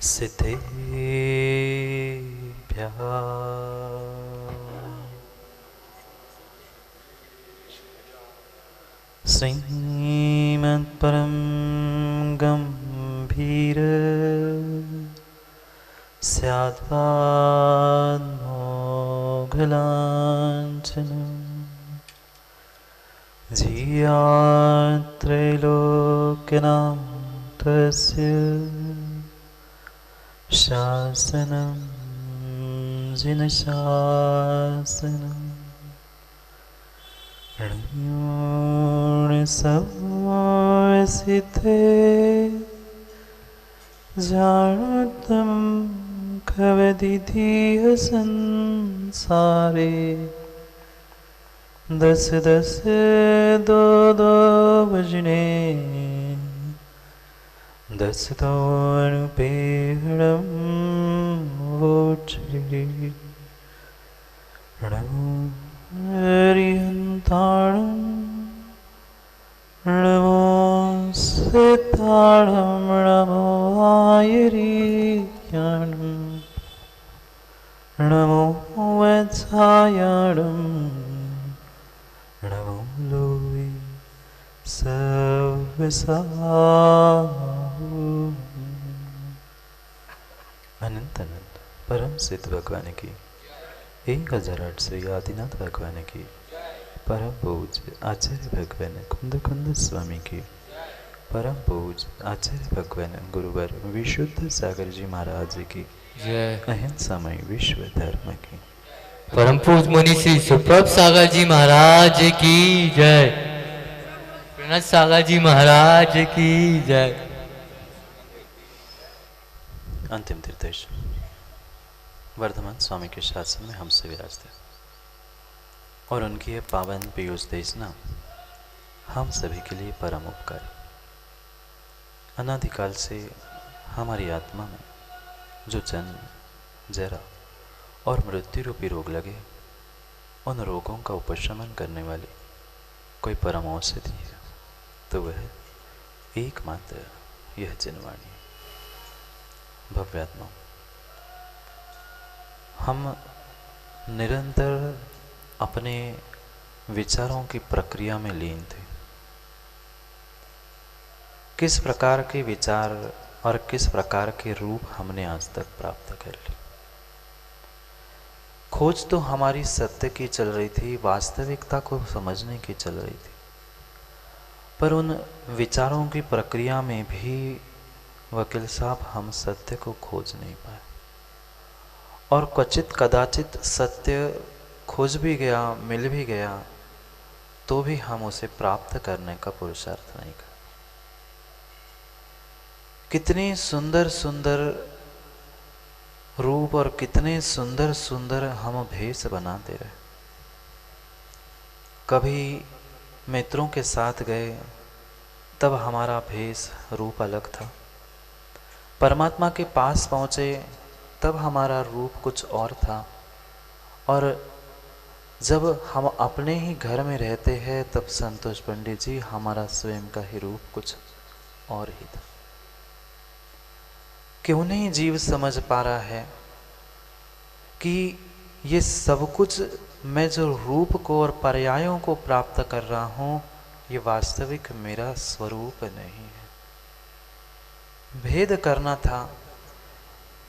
सिद्धेभ्यः श्रीमत्परं गम्भीर स्याद्वान्मोघलाञ्छनं धियात्रैलोक्यनां तस्य शासनं जिनशासनं ऋणसिद्धे जानतं खवदिधिः संसारे दस दस दो दो भजने दस तो अनुपेहणं वोचि णरिहन्ताणं नमो सिद्धाणं नमो आयरीज्ञानं नमो वत्सायणं नमो लोवे सर्वसाहु। अनंत अनंत परम सिद्ध भगवान की 1008 श्री आदिनाथ भगवान की परम पूज्य आचार्य भगवान कुंद कुंद स्वामी की परम पूज्य आचार्य भगवान गुरुवर विशुद्ध सागर जी महाराज की जय। अहिंसामय विश्व धर्म की परम पूज्य मुनि श्री सुप्रभ सागर जी महाराज की जय। प्रणत सागर जी महाराज की जय। अंतिम तीर्थेश वर्धमान स्वामी के शासन में हमसे विराजते और उनकी यह पावन पीयूष देशना हम सभी के लिए परम उपकारी। अनादिकाल से हमारी आत्मा में जो जन्म जरा और मृत्यु रूपी रोग लगे, उन रोगों का उपशमन करने वाली कोई परम औषधि है तो वह एकमात्र यह जिनवाणी है। भव्यात्मा, हम निरंतर अपने विचारों की प्रक्रिया में लीन थे। किस प्रकार के विचार और किस प्रकार के रूप हमने आज तक प्राप्त कर ली। खोज तो हमारी सत्य की चल रही थी, वास्तविकता को समझने की चल रही थी, पर उन विचारों की प्रक्रिया में भी वकील साहब हम सत्य को खोज नहीं पाए। और क्वचित कदाचित सत्य खोज भी गया, मिल भी गया, तो भी हम उसे प्राप्त करने का पुरुषार्थ नहीं कर। कितनी सुंदर सुंदर रूप और कितने सुंदर सुंदर हम भेष बनाते रहे। कभी मित्रों के साथ गए तब हमारा भेष रूप अलग था, परमात्मा के पास पहुँचे तब हमारा रूप कुछ और था, और जब हम अपने ही घर में रहते हैं तब संतोष पंडित जी हमारा स्वयं का ही रूप कुछ और ही था। क्यों नहीं जीव समझ पा रहा है कि ये सब कुछ मैं जो रूप को और पर्यायों को प्राप्त कर रहा हूँ, ये वास्तविक मेरा स्वरूप नहीं है। भेद करना था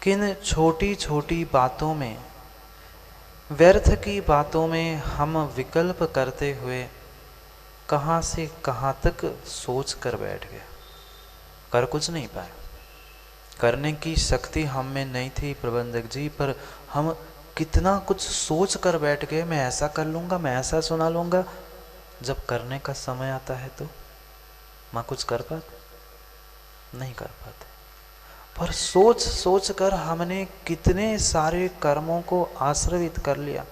किन छोटी छोटी बातों में, व्यर्थ की बातों में हम विकल्प करते हुए कहाँ से कहाँ तक सोच कर बैठ गए, कर कुछ नहीं पाए। करने की शक्ति हम में नहीं थी प्रबंधक जी, पर हम कितना कुछ सोच कर बैठ गए, मैं ऐसा कर लूँगा, मैं ऐसा सुना लूँगा। जब करने का समय आता है तो माँ कुछ कर पाते नहीं कर पाते। पर सोच सोच कर हमने कितने सारे कर्मों को आश्रवित कर लिया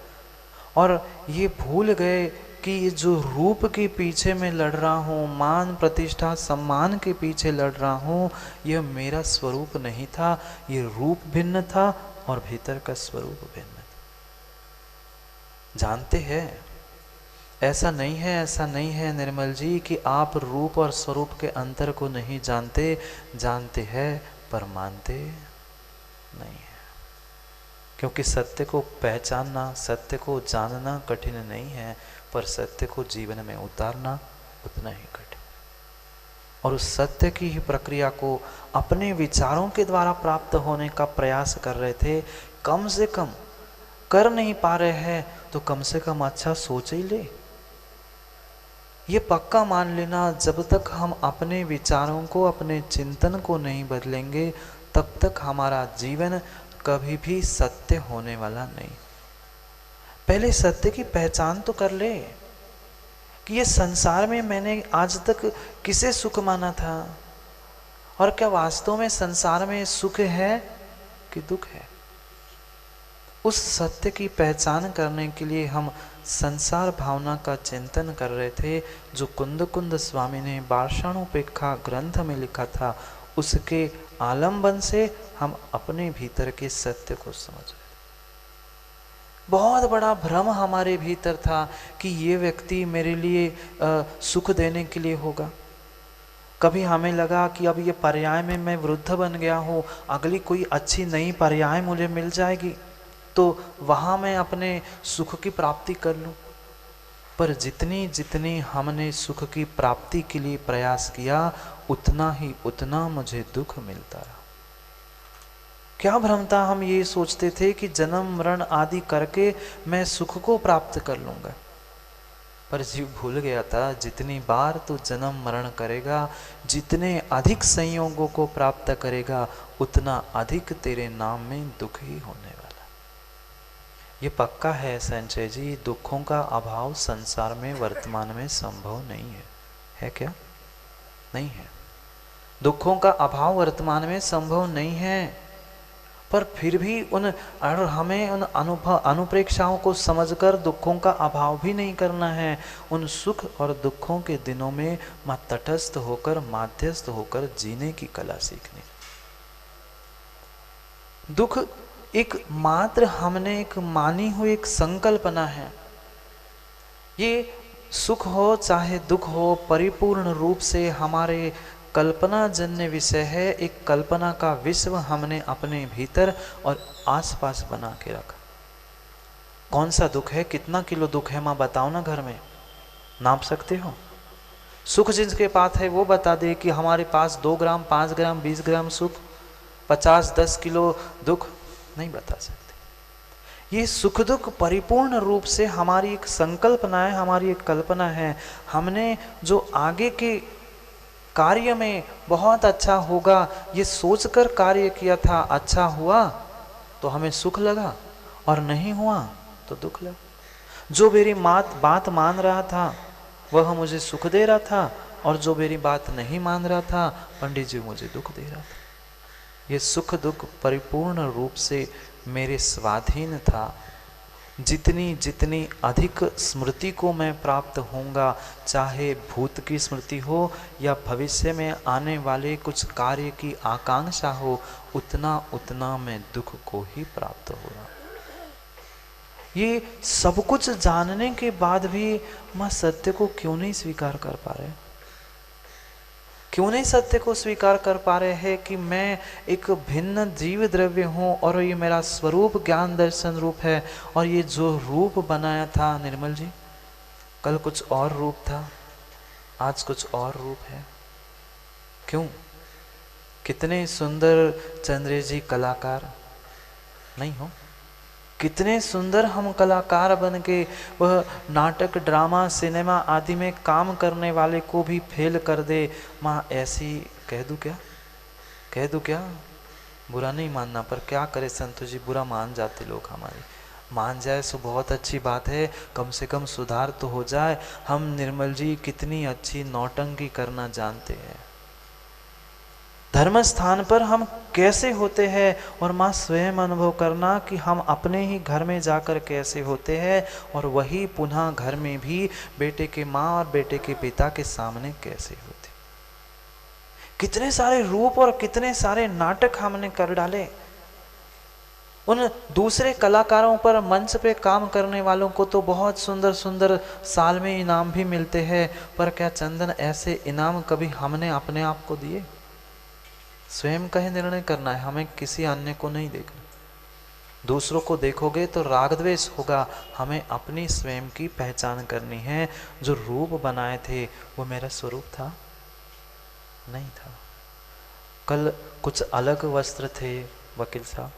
और ये भूल गए कि ये जो रूप के पीछे मैं लड़ रहा हूँ, मान प्रतिष्ठा सम्मान के पीछे लड़ रहा हूँ, यह मेरा स्वरूप नहीं था। ये रूप भिन्न था और भीतर का स्वरूप भिन्न था। जानते हैं ऐसा नहीं है, ऐसा नहीं है निर्मल जी कि आप रूप और स्वरूप के अंतर को नहीं जानते, जानते हैं पर मानते नहीं है। क्योंकि सत्य को पहचानना, सत्य को जानना कठिन नहीं है, पर सत्य को जीवन में उतारना उतना ही कठिन। और उस सत्य की ही प्रक्रिया को अपने विचारों के द्वारा प्राप्त होने का प्रयास कर रहे थे। कम से कम कर नहीं पा रहे हैं तो कम से कम अच्छा सोच ही ले। ये पक्का मान लेना, जब तक हम अपने विचारों को, अपने चिंतन को नहीं बदलेंगे, तब तक हमारा जीवन कभी भी सत्य होने वाला नहीं। पहले सत्य की पहचान तो कर ले कि ये संसार में मैंने आज तक किसे सुख माना था, और क्या वास्तव में संसार में सुख है कि दुख है। उस सत्य की पहचान करने के लिए हम संसार भावना का चिंतन कर रहे थे, जो कुंद कुंद स्वामी ने पाषाणोपेक्षा ग्रंथ में लिखा था। उसके आलंबन से हम अपने भीतर के सत्य को समझ रहे थे। बहुत बड़ा भ्रम हमारे भीतर था कि ये व्यक्ति मेरे लिए सुख देने के लिए होगा। कभी हमें लगा कि अब ये पर्याय में मैं वृद्ध बन गया हूँ, अगली कोई अच्छी नई पर्याय मुझे मिल जाएगी तो वहाँ मैं अपने सुख की प्राप्ति कर लूँ। पर जितनी जितनी हमने सुख की प्राप्ति के लिए प्रयास किया, उतना ही उतना मुझे दुख मिलता रहा। क्या भ्रम था, हम ये सोचते थे कि जन्म मरण आदि करके मैं सुख को प्राप्त कर लूँगा। पर जीव भूल गया था, जितनी बार तू जन्म मरण करेगा, जितने अधिक संयोगों को प्राप्त करेगा, उतना अधिक तेरे नाम में दुख ही होने वाला। ये पक्का है संजय जी, दुखों का अभाव संसार में वर्तमान में संभव नहीं है। है क्या? नहीं है। दुखों का अभाव वर्तमान में संभव नहीं है, पर फिर भी हमें उन अनुप्रेक्षाओं को समझकर दुखों का अभाव भी नहीं करना है। उन सुख और दुखों के दिनों में तटस्थ होकर, माध्यस्थ होकर जीने की कला सीखनी। दुख एक मात्र हमने एक मानी हुई एक संकल्पना है। ये सुख हो चाहे दुख हो, परिपूर्ण रूप से हमारे कल्पना जन्य विषय है। एक कल्पना का विश्व हमने अपने भीतर और आसपास बना के रखा। कौन सा दुख है, कितना किलो दुख है, माँ बताओ ना, घर में नाप सकते हो? सुख जिसके पास है वो बता दे कि हमारे पास 2 ग्राम, 5 ग्राम, 20 ग्राम सुख, 50, 10 किलो दुख नहीं बता सकते। ये सुख दुख परिपूर्ण रूप से हमारी एक संकल्पना है, हमारी एक कल्पना है। हमने जो आगे के कार्य में बहुत अच्छा होगा ये सोचकर कार्य किया था, अच्छा हुआ तो हमें सुख लगा, और नहीं हुआ तो दुख लगा। जो मेरी बात मान रहा था वह मुझे सुख दे रहा था, और जो मेरी बात नहीं मान रहा था, पंडित जी मुझे दुख दे रहा था। ये सुख दुख परिपूर्ण रूप से मेरे स्वाधीन था। जितनी जितनी अधिक स्मृति को मैं प्राप्त होऊंगा, चाहे भूत की स्मृति हो या भविष्य में आने वाले कुछ कार्य की आकांक्षा हो, उतना उतना मैं दुख को ही प्राप्त होगा। ये सब कुछ जानने के बाद भी मैं सत्य को क्यों नहीं स्वीकार कर पा रहे? क्यों नहीं सत्य को स्वीकार कर पा रहे हैं कि मैं एक भिन्न जीव द्रव्य हूँ, और ये मेरा स्वरूप ज्ञान दर्शन रूप है, और ये जो रूप बनाया था निर्मल जी, कल कुछ और रूप था, आज कुछ और रूप है। क्यों? कितने सुंदर चंद्र जी कलाकार नहीं हो? कितने सुंदर हम कलाकार बन के वह नाटक, ड्रामा, सिनेमा आदि में काम करने वाले को भी फेल कर दे। माँ ऐसी कह दूँ क्या? कह दूँ क्या? बुरा नहीं मानना, पर क्या करे संतोष जी, बुरा मान जाते लोग हमारे। मान जाए सो बहुत अच्छी बात है, कम से कम सुधार तो हो जाए। हम निर्मल जी कितनी अच्छी नौटंकी करना जानते हैं। धर्म स्थान पर हम कैसे होते हैं, और माँ स्वयं अनुभव करना कि हम अपने ही घर में जाकर कैसे होते हैं, और वही पुनः घर में भी बेटे के माँ और बेटे के पिता के सामने कैसे होते। कितने सारे रूप और कितने सारे नाटक हमने कर डाले। उन दूसरे कलाकारों पर, मंच पे काम करने वालों को तो बहुत सुंदर सुंदर साल में इनाम भी मिलते हैं, पर क्या चंदन ऐसे इनाम कभी हमने अपने आप को दिए? स्वयं का ही निर्णय करना है, हमें किसी अन्य को नहीं देखना। दूसरों को देखोगे तो राग द्वेष होगा, हमें अपनी स्वयं की पहचान करनी है। जो रूप बनाए थे वो मेरा स्वरूप था? नहीं था। कल कुछ अलग वस्त्र थे वकील साहब,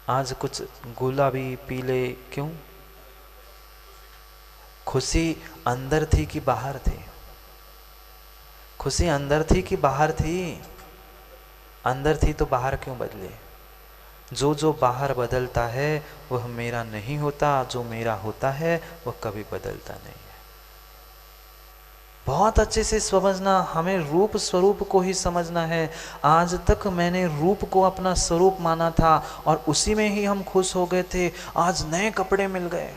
आज कुछ गुलाबी पीले, क्यों? खुशी अंदर थी कि बाहर थी? खुशी अंदर थी कि बाहर थी? अंदर थी तो बाहर क्यों बदले? जो बाहर बदलता है वह मेरा नहीं होता, जो मेरा होता है वह कभी बदलता नहीं है। बहुत अच्छे से समझना, हमें रूप स्वरूप को ही समझना है। आज तक मैंने रूप को अपना स्वरूप माना था और उसी में ही हम खुश हो गए थे। आज नए कपड़े मिल गए,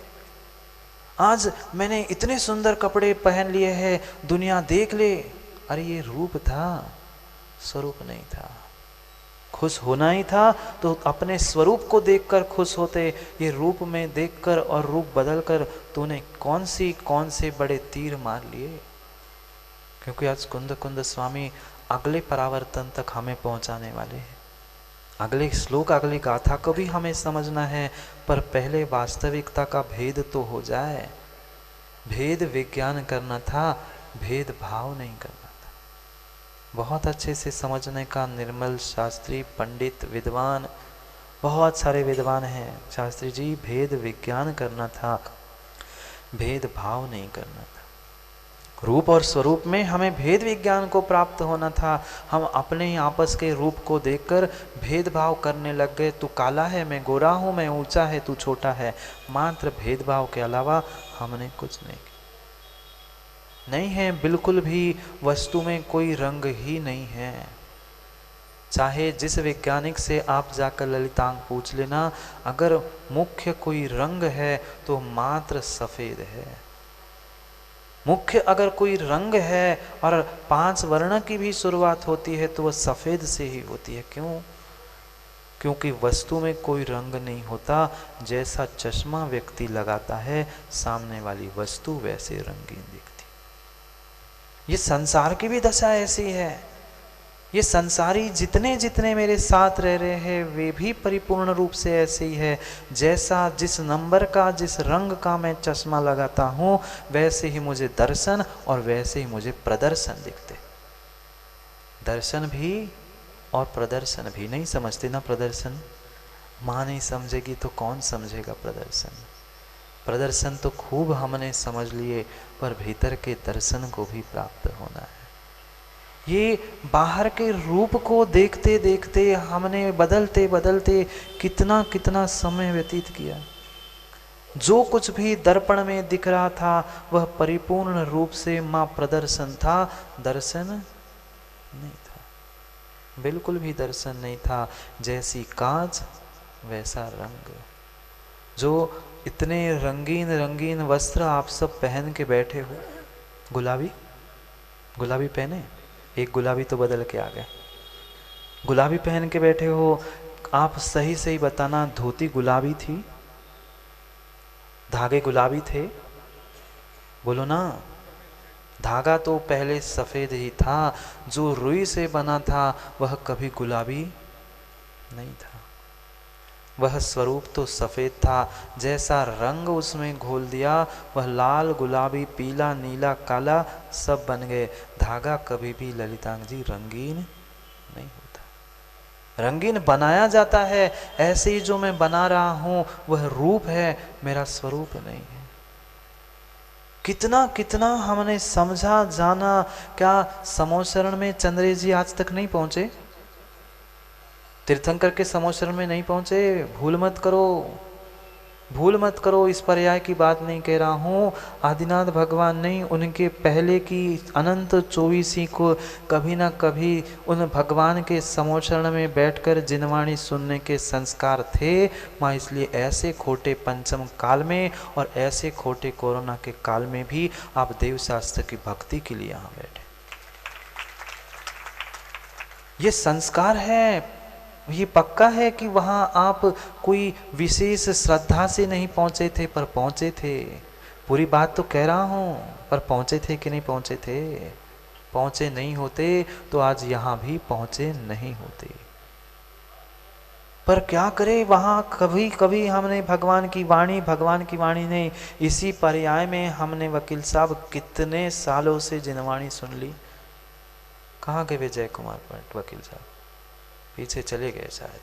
आज मैंने इतने सुंदर कपड़े पहन लिए हैं, दुनिया देख ले, अरे ये रूप था, स्वरूप नहीं था। खुश होना ही था तो अपने स्वरूप को देखकर खुश होते। ये रूप में देखकर और रूप बदलकर तूने कौन से बड़े तीर मार लिए। क्योंकि आज कुंद कुंद स्वामी अगले परावर्तन तक हमें पहुंचाने वाले हैं। अगले श्लोक, अगली गाथा को भी हमें समझना है, पर पहले वास्तविकता का भेद तो हो जाए। भेद विज्ञान करना था, भेद भाव नहीं करना था। बहुत अच्छे से समझने का निर्मल शास्त्री, पंडित, विद्वान, बहुत सारे विद्वान हैं। शास्त्री जी, भेद विज्ञान करना था, भेद भाव नहीं करना था। रूप और स्वरूप में हमें भेद विज्ञान को प्राप्त होना था। हम अपने ही आपस के रूप को देखकर भेदभाव करने लग गए। तू काला है, मैं गोरा हूँ, मैं ऊंचा है, तू छोटा है। मात्र भेदभाव के अलावा हमने कुछ नहीं किया। नहीं है बिल्कुल भी, वस्तु में कोई रंग ही नहीं है। चाहे जिस वैज्ञानिक से आप जाकर ललितांग पूछ लेना, अगर मुख्य कोई रंग है तो मात्र सफेद है। मुख्य अगर कोई रंग है और 5 वर्ण की भी शुरुआत होती है तो वह सफेद से ही होती है। क्यों? क्योंकि वस्तु में कोई रंग नहीं होता। जैसा चश्मा व्यक्ति लगाता है, सामने वाली वस्तु वैसे रंगीन दिखती। ये संसार की भी दशा ऐसी है। ये संसारी जितने जितने मेरे साथ रह रहे हैं वे भी परिपूर्ण रूप से ऐसे ही है। जैसा जिस नंबर का, जिस रंग का मैं चश्मा लगाता हूँ, वैसे ही मुझे दर्शन और वैसे ही मुझे प्रदर्शन दिखते। दर्शन भी और प्रदर्शन भी। नहीं समझते ना प्रदर्शन? माँ नहीं समझेगी तो कौन समझेगा प्रदर्शन? प्रदर्शन तो खूब हमने समझ लिए, पर भीतर के दर्शन को भी प्राप्त होना है। ये बाहर के रूप को देखते देखते हमने बदलते बदलते कितना कितना समय व्यतीत किया। जो कुछ भी दर्पण में दिख रहा था वह परिपूर्ण रूप से मां प्रदर्शन था, दर्शन नहीं था। बिल्कुल भी दर्शन नहीं था। जैसी कांच वैसा रंग। जो इतने रंगीन रंगीन वस्त्र आप सब पहन के बैठे हो, गुलाबी गुलाबी पहने, एक गुलाबी तो बदल के आ गए। गुलाबी पहन के बैठे हो, आप सही सही बताना, धोती गुलाबी थी, धागे गुलाबी थे? बोलो ना। धागा तो पहले सफेद ही था। जो रुई से बना था वह कभी गुलाबी नहीं था। वह स्वरूप तो सफेद था। जैसा रंग उसमें घोल दिया वह लाल, गुलाबी, पीला, नीला, काला सब बन गए। धागा कभी भी ललितांग जी रंगीन नहीं होता। रंगीन बनाया जाता है। ऐसे ही जो मैं बना रहा हूं वह रूप है, मेरा स्वरूप नहीं है। कितना कितना हमने समझा जाना। क्या समोशरण में चंद्रेश जी आज तक नहीं पहुंचे? तीर्थंकर के समोशरण में नहीं पहुंचे? भूल मत करो, भूल मत करो। इस पर्याय की बात नहीं कह रहा हूँ। आदिनाथ भगवान नहीं, उनके पहले की अनंत 24 को कभी ना कभी उन भगवान के समोशरण में बैठकर जिनवाणी सुनने के संस्कार थे। माँ इसलिए ऐसे खोटे पंचम काल में और ऐसे खोटे कोरोना के काल में भी आप देव शास्त्र की भक्ति के लिए यहाँ बैठे। ये संस्कार है। ये पक्का है कि वहां आप कोई विशेष श्रद्धा से नहीं पहुंचे थे, पर पहुंचे थे। पूरी बात तो कह रहा हूं, पर पहुंचे थे कि नहीं पहुंचे थे? पहुंचे नहीं होते तो आज यहां भी पहुंचे नहीं होते। पर क्या करें, वहां कभी कभी हमने भगवान की वाणी ने इसी पर्याय में हमने वकील साहब कितने सालों से जिनवाणी सुन ली। कहाँ गए विजय कुमार भट्ट वकील साहब? पीछे चले गए शायद।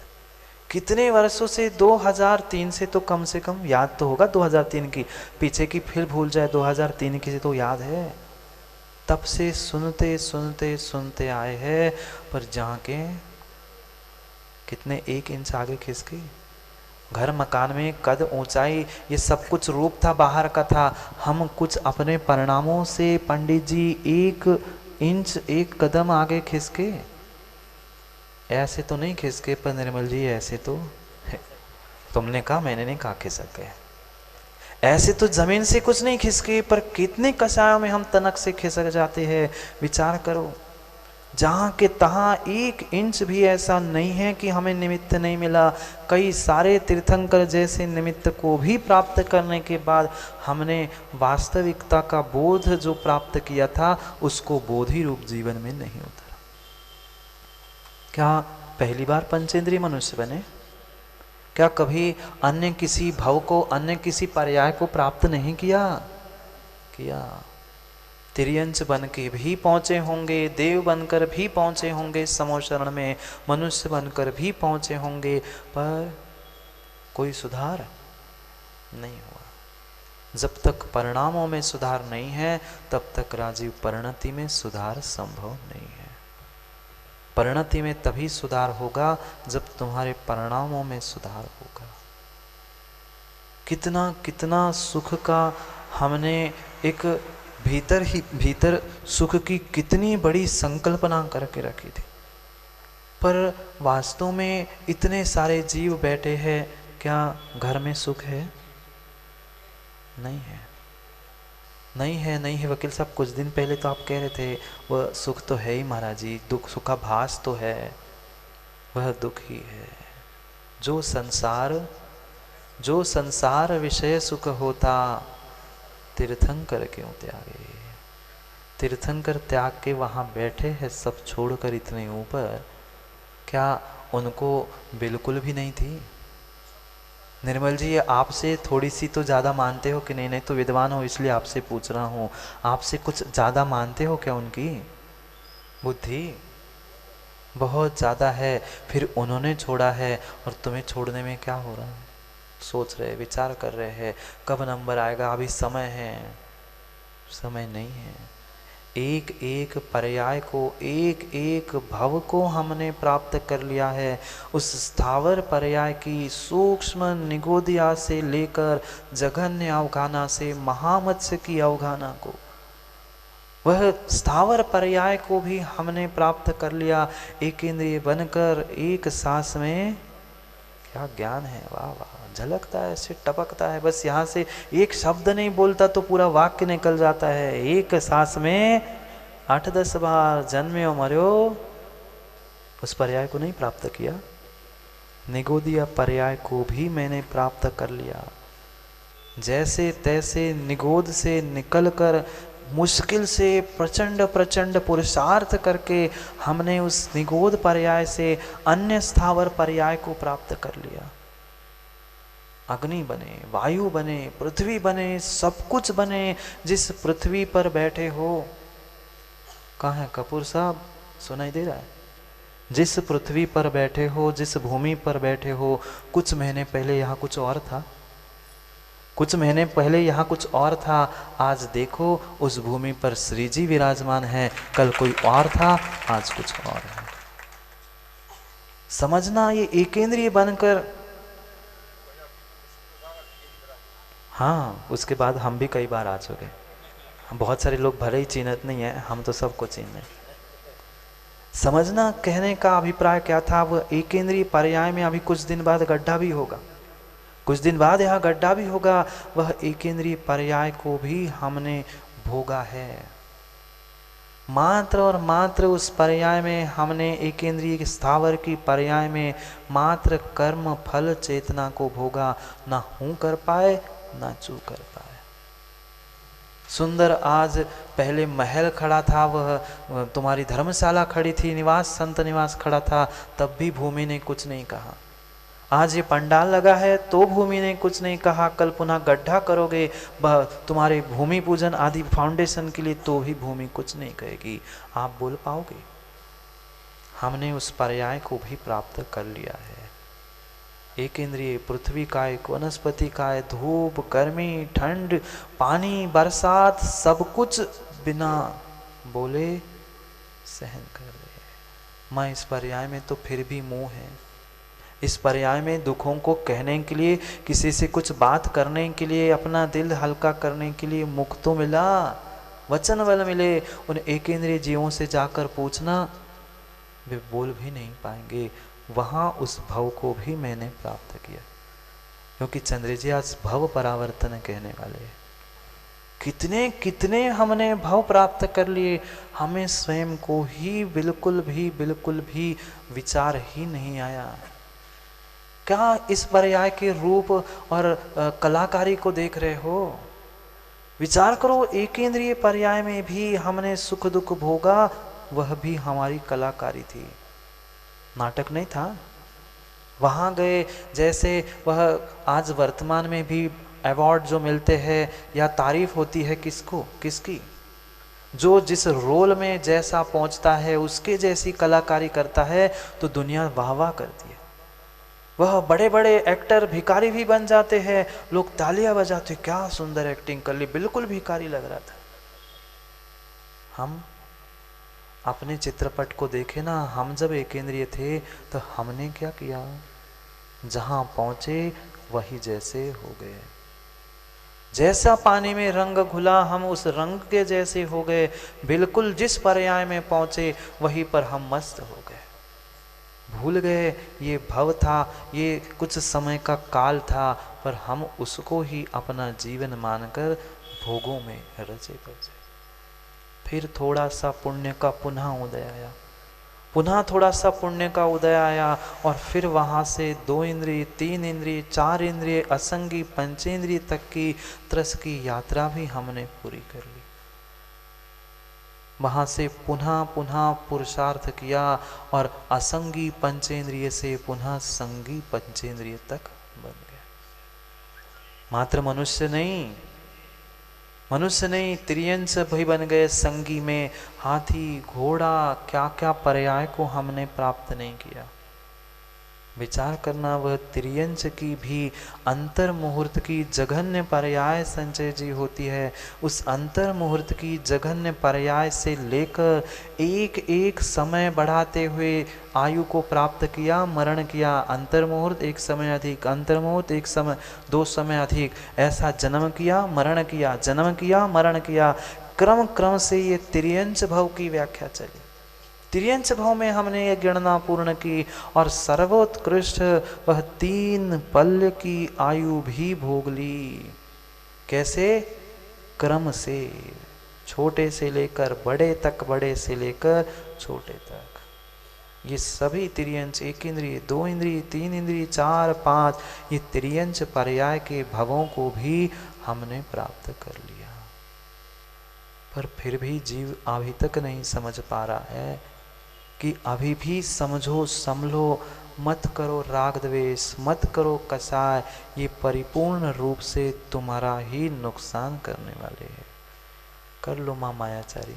कितने वर्षों से, 2003 से तो कम से कम याद तो होगा, 2003 की पीछे की फिर भूल जाए, 2003 की से तो याद है। तब से सुनते सुनते सुनते आए हैं, पर जाके कितने 1 इंच आगे खिसके। घर मकान में कद ऊंचाई ये सब कुछ रूप था, बाहर का था। हम कुछ अपने परिणामों से पंडित जी 1 इंच 1 कदम आगे खिसके। ऐसे तो नहीं खिसके, पर निर्मल जी ऐसे तो तुमने कहा, मैंने नहीं कहा खिसक गए। ऐसे तो जमीन से कुछ नहीं खिसके, पर कितने कसायों में हम तनक से खिसक जाते हैं। विचार करो, जहां के तहां 1 इंच भी ऐसा नहीं है कि हमें निमित्त नहीं मिला। कई सारे तीर्थंकर जैसे निमित्त को भी प्राप्त करने के बाद हमने वास्तविकता का बोध जो प्राप्त किया था, उसको बोधि रूप जीवन में नहीं उतरा। क्या पहली बार पंचेंद्रिय मनुष्य बने? क्या कभी अन्य किसी भव को, अन्य किसी पर्याय को प्राप्त नहीं किया? तिर्यंच बन के भी पहुंचे होंगे, देव बनकर भी पहुंचे होंगे समोशरण में, मनुष्य बनकर भी पहुंचे होंगे, पर कोई सुधार नहीं हुआ। जब तक परिणामों में सुधार नहीं है, तब तक राजीव परिणति में सुधार संभव नहीं है। परिणति में तभी सुधार होगा जब तुम्हारे परिणामों में सुधार होगा। कितना कितना सुख का हमने एक भीतर ही भीतर सुख की कितनी बड़ी संकल्पना करके रखी थी, पर वास्तव में इतने सारे जीव बैठे हैं, क्या घर में सुख है? नहीं है, नहीं है, नहीं है। वकील साहब कुछ दिन पहले तो आप कह रहे थे वह सुख तो है ही महाराज जी, दुख सुखाभास तो है, वह दुख ही है। जो संसार विषय सुख होता, तीर्थंकर क्यों त्यागे? तीर्थंकर त्याग के वहां बैठे हैं सब छोड़कर इतने ऊपर, क्या उनको बिल्कुल भी नहीं थी? निर्मल जी, आपसे थोड़ी सी तो ज़्यादा मानते हो कि नहीं? नहीं तो विद्वान हो इसलिए आपसे पूछ रहा हूँ, आपसे कुछ ज़्यादा मानते हो क्या उनकी बुद्धि? बहुत ज़्यादा है। फिर उन्होंने छोड़ा है और तुम्हें छोड़ने में क्या हो रहा है? सोच रहे, विचार कर रहे हैं कब नंबर आएगा, अभी समय है। समय नहीं है। एक एक पर्याय को, एक एक भव को हमने प्राप्त कर लिया है। उस स्थावर पर्याय की सूक्ष्म निगोदिया से लेकर जघन्य अवगाहना से महामत्स्य की अवगाहना को, वह स्थावर पर्याय को भी हमने प्राप्त कर लिया। एक इंद्रिय बनकर एक सांस में, क्या ज्ञान है! वाह वाह, झलकता है, ऐसे टपकता है। बस यहाँ से एक शब्द नहीं बोलता तो पूरा वाक्य निकल जाता है। एक सांस में 8-10 बार जन्म्यो मर्यो, उस पर्याय को नहीं प्राप्त किया। निगोदिया पर्याय को भी मैंने प्राप्त कर लिया। जैसे तैसे निगोद से निकलकर मुश्किल से प्रचंड प्रचंड पुरुषार्थ करके हमने उस निगोद पर्याय से अन्य स्थावर पर्याय को प्राप्त कर लिया। अग्नि बने, वायु बने, पृथ्वी बने, सब कुछ बने। जिस पृथ्वी पर बैठे हो, कहाँ है कपूर साहब, सुनाई दे रहा है? जिस पृथ्वी पर बैठे हो, जिस भूमि पर बैठे हो, कुछ महीने पहले यहाँ कुछ और था, कुछ महीने पहले यहाँ कुछ और था। आज देखो उस भूमि पर श्री जी विराजमान है, कल कोई और था, आज कुछ और है। समझना, ये एकेंद्रीय बनकर, हाँ, उसके बाद हम भी कई बार आ चुके। बहुत सारे लोग भले ही चिन्हत नहीं है, हम तो सबको चिन्ह रहे। समझना, कहने का अभिप्राय क्या था, वह एकेंद्रीय पर्याय में अभी कुछ दिन बाद गड्ढा भी होगा, कुछ दिन बाद यहाँ गड्ढा भी होगा। वह एकेंद्रीय पर्याय को भी हमने भोगा है। मात्र और मात्र उस पर्याय में हमने एकेंद्रीय स्थावर की पर्याय में मात्र कर्म फल चेतना को भोगा। ना हूं कर पाए, ना चू कर पाए। सुंदर आज पहले महल खड़ा था, वह तुम्हारी धर्मशाला खड़ी थी, निवास संत निवास खड़ा था, तब भी भूमि ने कुछ नहीं कहा। आज ये पंडाल लगा है तो भूमि ने कुछ नहीं कहा, कल पुनः गड्ढा करोगे तुम्हारे भूमि पूजन आदि फाउंडेशन के लिए तो भी भूमि कुछ नहीं कहेगी। आप बोल पाओगे? हमने उस पर्याय को भी प्राप्त कर लिया है। एक इंद्रिय पृथ्वी काय, वनस्पति काय, धूप, गर्मी, ठंड, पानी, बरसात, सब कुछ बिना बोले सहन कर रहे। मैं इस पर्याय में तो फिर भी मुंह है। इस पर्याय में दुखों को कहने के लिए, किसी से कुछ बात करने के लिए, अपना दिल हल्का करने के लिए मुख तो मिला, वचन बल मिले। उन एक इंद्रिय जीवों से जाकर पूछना, वे बोल भी नहीं पाएंगे। वहां उस भव को भी मैंने प्राप्त किया, क्योंकि चंद्र जी आज भव परावर्तन कहने वाले हैं। कितने कितने हमने भव प्राप्त कर लिए, हमें स्वयं को ही बिल्कुल भी विचार ही नहीं आया। क्या इस पर्याय के रूप और कलाकारी को देख रहे हो? विचार करो, एक इंद्रिय पर्याय में भी हमने सुख दुख भोगा, वह भी हमारी कलाकारी थी, नाटक नहीं था। वहां गए, जैसे वह आज वर्तमान में भी अवार्ड जो मिलते हैं या तारीफ होती है किसकी? जो जिस रोल में जैसा पहुंचता है उसके जैसी कलाकारी करता है तो दुनिया वाह वाह करती है। वह बड़े बड़े एक्टर भिखारी भी बन जाते हैं, लोग तालियां बजाते, क्या सुंदर एक्टिंग कर ली, बिल्कुल भिखारी लग रहा था। हम अपने चित्रपट को देखे ना, हम जब एकेंद्रिय थे तो हमने क्या किया? जहां पहुंचे वही जैसे हो गए। जैसा पानी में रंग घुला, हम उस रंग के जैसे हो गए। बिल्कुल जिस पर्याय में पहुंचे वहीं पर हम मस्त हो गए। भूल गए ये भव था, ये कुछ समय का काल था, पर हम उसको ही अपना जीवन मानकर भोगों में रचे बसे। फिर थोड़ा सा पुण्य का पुनः उदय आया, पुनः थोड़ा सा पुण्य का उदय आया, और फिर वहां से 2 इंद्रिय, 3 इंद्रिय, 4 इंद्रिय, असंगी पंचेंद्रिय तक की त्रस की यात्रा भी हमने पूरी कर ली। वहां से पुनः पुनः पुरुषार्थ किया और असंगी पंचेंद्रिय से पुनः संगी पंचेंद्रिय तक बन गया। मात्र मनुष्य नहीं, त्रियंश भी बन गए। संगी में हाथी, घोड़ा, क्या क्या पर्याय को हमने प्राप्त नहीं किया। विचार करना, वह त्रियंश की भी अंतर मुहूर्त की जघन्य पर्याय संचय जी होती है। उस अंतर मुहूर्त की जघन्य पर्याय से लेकर एक एक समय बढ़ाते हुए आयु को प्राप्त किया, मरण किया। अंतर मुहूर्त एक समय अधिक, अंतर मुहूर्त एक समय, 2 समय अधिक, ऐसा जन्म किया, मरण किया, जन्म किया, मरण किया। क्रम क्रम से ये त्रियंश भव की व्याख्या चली। त्रियंश भाव में हमने ये गणना पूर्ण की, और सर्वोत्कृष्ट वह 3 पल्य की आयु भी भोग ली। कैसे? क्रम से, छोटे से लेकर बड़े तक, बड़े से लेकर छोटे तक। ये सभी त्रियंश, 1 इंद्रिय, 2 इंद्रिय, 3 इंद्रिय, 4, 5, ये त्रियंश पर्याय के भवों को भी हमने प्राप्त कर लिया। पर फिर भी जीव अभी तक नहीं समझ पा रहा है कि अभी भी समझो, संभलो, मत करो राग द्वेष, मत करो कसाय, ये परिपूर्ण रूप से तुम्हारा ही नुकसान करने वाले हैं। कर लो माँ मायाचारी,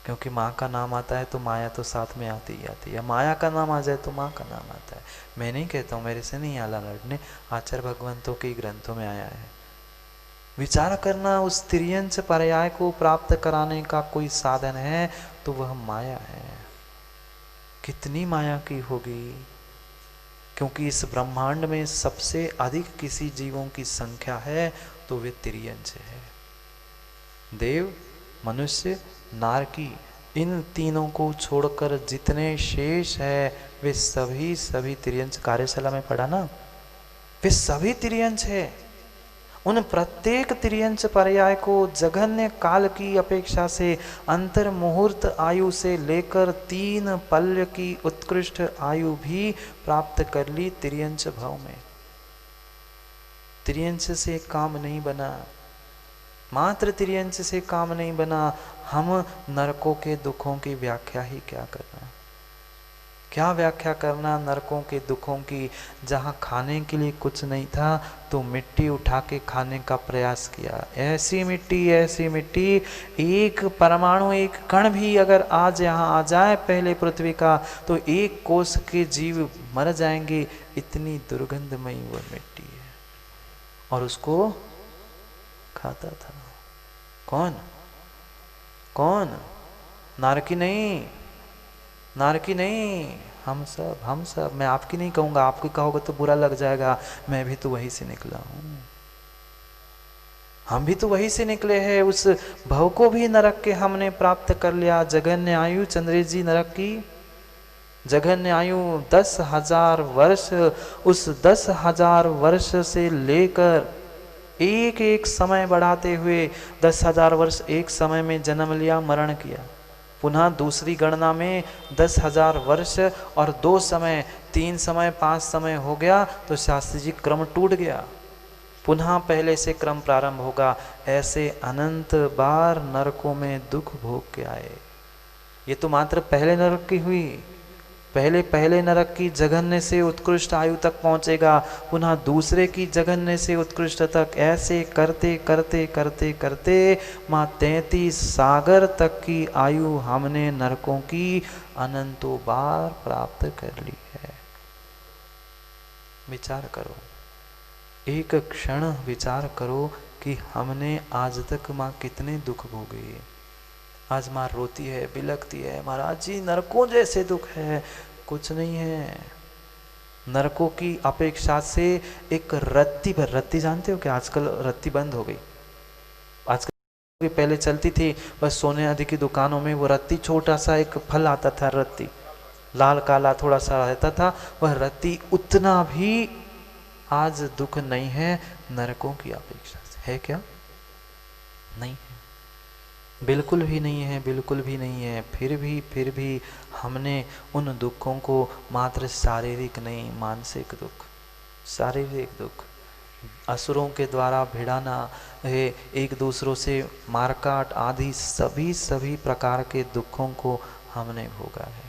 क्योंकि माँ का नाम आता है तो माया तो साथ में आती ही आती है। माया का नाम आ जाए तो माँ का नाम आता है। मैं नहीं कहता हूँ, मेरे से नहीं आला लड़ने, आचार्य भगवंतों के ग्रंथों में आया है। विचार करना, उस त्रियंश पर्याय को प्राप्त कराने का कोई साधन है तो वह माया है। कितनी माया की होगी, क्योंकि इस ब्रह्मांड में सबसे अधिक किसी जीवों की संख्या है तो वे त्रियंश है। देव, मनुष्य, नारकी, इन तीनों को छोड़कर जितने शेष है वे सभी त्रियंश। कार्यशाला में पढ़ा ना, वे सभी त्रियंश है। उन प्रत्येक त्रियंश पर्याय को जघन्य काल की अपेक्षा से अंतर मुहूर्त आयु से लेकर 3 पल्य की उत्कृष्ट आयु भी प्राप्त कर ली त्रियंश भाव में। त्रियंश से काम नहीं बना। मात्र तिर्यंच से काम नहीं बना। हम नरकों के दुखों की व्याख्या ही क्या करना, क्या व्याख्या करना नरकों के दुखों की। जहाँ खाने के लिए कुछ नहीं था तो मिट्टी उठा के खाने का प्रयास किया। ऐसी मिट्टी, एक परमाणु, एक कण भी अगर आज यहाँ आ जाए पहले पृथ्वी का तो एक कोष के जीव मर जाएंगे, इतनी दुर्गंधमयी वो मिट्टी है। और उसको खाता था कौन? कौन? नारकी नहीं, नारकी नहीं, हम सब। मैं आपकी नहीं कहूँगा, आपकी कहोगे तो बुरा लग जाएगा। मैं भी तो वहीं से निकला हूँ, हम भी तो वहीं से निकले हैं। उस भव को भी नरक के हमने प्राप्त कर लिया। जघन्य आयु चंद्रेश जी नरक की, जघन्य आयु 10,000 वर्ष। उस 10,000 वर्ष से लेकर एक एक समय बढ़ाते हुए 10,000 वर्ष एक समय में जन्म लिया, मरण किया। पुनः दूसरी गणना में 10,000 वर्ष और 2 समय, 3 समय, 5 समय हो गया तो शास्त्री जी क्रम टूट गया। पुनः पहले से क्रम प्रारंभ होगा। ऐसे अनंत बार नरकों में दुख भोग के आए। ये तो मात्र पहले नरक की हुई। पहले नरक की जघन्य से उत्कृष्ट आयु तक पहुंचेगा, पुनः दूसरे की जघन्य से उत्कृष्ट तक, ऐसे करते करते करते करते माँ 33 सागर तक की आयु हमने नरकों की अनंतों बार प्राप्त कर ली है। विचार करो, एक क्षण विचार करो कि हमने आज तक माँ कितने दुख भोगे। आज माँ रोती है, बिलखती है, महाराज जी नरकों जैसे दुख है। कुछ नहीं है। नरकों की अपेक्षा से एक रत्ती भर, रत्ती जानते हो क्या? आजकल रत्ती बंद हो गई। आजकल पहले चलती थी, बस सोने आदि की दुकानों में वो रत्ती, छोटा सा एक फल आता था रत्ती, लाल काला थोड़ा सा रहता था, वह रत्ती, उतना भी आज दुख नहीं है नरकों की अपेक्षा से। है क्या? नहीं है, बिल्कुल भी नहीं है, बिल्कुल भी नहीं है। फिर भी हमने उन दुखों को मात्र शारीरिक नहीं, मानसिक दुख, शारीरिक दुख, असुरों के द्वारा भिड़ाना है, एक दूसरों से मारकाट आदि सभी प्रकार के दुखों को हमने भोगा है।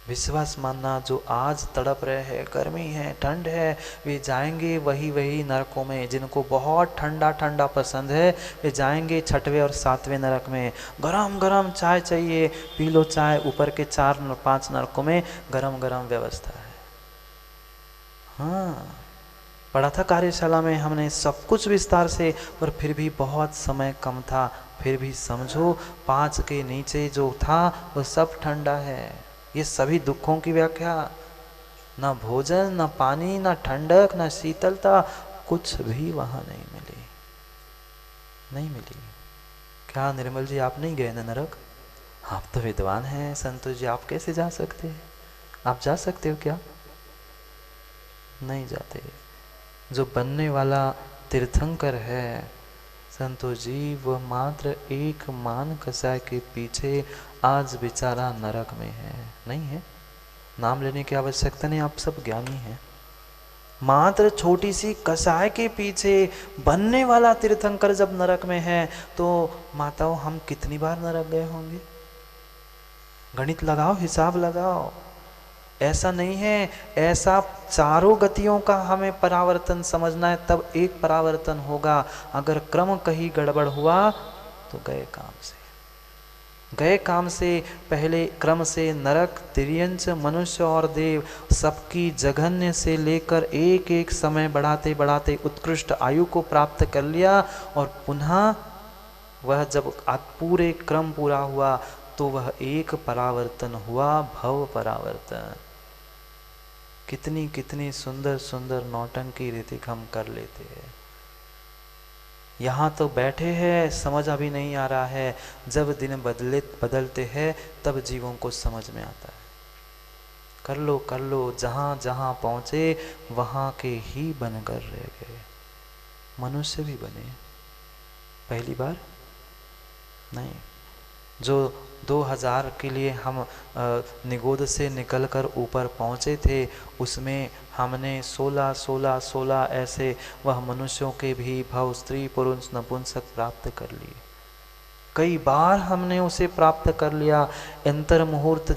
विश्वास मानना, जो आज तड़प रहे हैं, गर्मी है, ठंड है, वे जाएंगे वही नरकों में। जिनको बहुत ठंडा ठंडा पसंद है वे जाएंगे 6वें और 7वें नरक में। गरम गरम चाय चाहिए, पी लो चाय। ऊपर के 4-5 नरकों में गरम गरम व्यवस्था है। हाँ, पढ़ा था कार्यशाला में हमने सब कुछ विस्तार से, पर फिर भी बहुत समय कम था। फिर भी समझो 5 के नीचे जो था वो सब ठंडा है। ये सभी दुखों की व्याख्या, ना भोजन, ना पानी, ना ठंडक, ना शीतलता, कुछ भी वहां नहीं मिली, नहीं मिली। क्या निर्मल जी आप नहीं गए ना नरक? आप तो विद्वान हैं संतोष जी, आप कैसे जा सकते हैं? आप जा सकते हो क्या? नहीं जाते। जो बनने वाला तीर्थंकर है संतोष जी, वह मात्र एक मान कसाय के पीछे आज बेचारा नरक में है। नहीं है, नाम लेने की आवश्यकता नहीं, आप सब ज्ञानी हैं। मात्र छोटी सी कसाय के पीछे बनने वाला तीर्थंकर जब नरक में है तो माताओं हम कितनी बार नरक गए होंगे? गणित लगाओ, हिसाब लगाओ। ऐसा नहीं है, ऐसा चारों गतियों का हमें परावर्तन समझना है, तब एक परावर्तन होगा। अगर क्रम कहीं गड़बड़ हुआ तो गए काम से, गए काम से। पहले क्रम से नरक, तिर्यंच, मनुष्य और देव, सबकी जघन्य से लेकर एक एक समय बढ़ाते बढ़ाते उत्कृष्ट आयु को प्राप्त कर लिया। और पुनः वह जब पूरे क्रम पूरा हुआ तो वह एक परावर्तन हुआ, भव परावर्तन। कितनी कितनी सुंदर सुंदर नौटंकी ऋतिक हम कर लेते हैं। यहाँ तो बैठे हैं, समझ अभी नहीं आ रहा है। जब दिन बदलते हैं तब जीवों को समझ में आता है। कर लो, जहाँ जहाँ पहुँचे वहाँ के ही बनकर रह गए। मनुष्य भी बने, पहली बार नहीं। जो 2000 के लिए हम निगोद से निकलकर ऊपर पहुँचे थे, उसमें हमने 16 ऐसे वह मनुष्यों के भी भव स्त्री पुरुष नपुंसक प्राप्त कर लिए। कई बार हमने उसे प्राप्त कर लिया। अंतर मुहूर्त